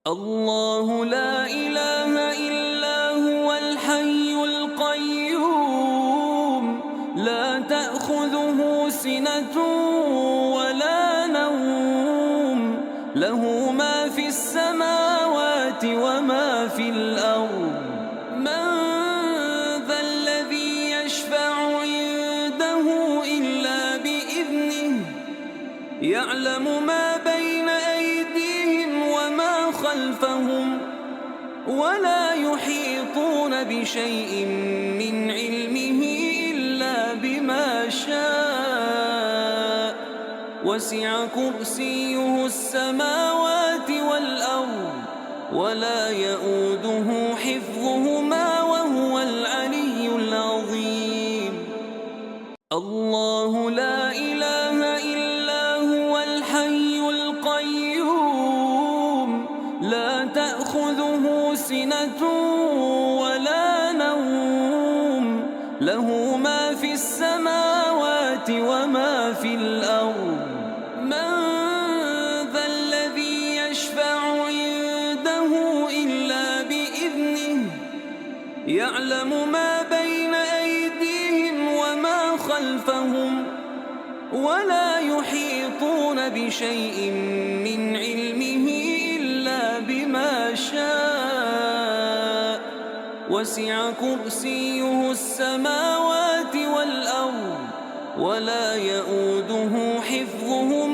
الله لا إله إلا هو الحي القيوم لا تأخذه سنة ولا نوم له ما في السماوات وما في الأرض من ذا الذي يشفع عنده إلا بإذنه يعلم ما بين أيديهم وما خلفهم ولا يحيطون بشيء من علمه إلا بما شاء وسع كرسيه السماوات والأرض ولا يؤوده حفظهما وهو العلي العظيم الله لا إله إلا هو الحي القيوم لا تأخذه سنة ولا نوم له ما في السماوات وما في الأرض من ذا الذي يشفع عنده إلا بإذنه يعلم ما بين أيديهم وما خلفهم ولا يحيطون بشيء من علمه إلا بما شاء وسع كرسيه السماوات والأرض ولا يؤوده حفظهما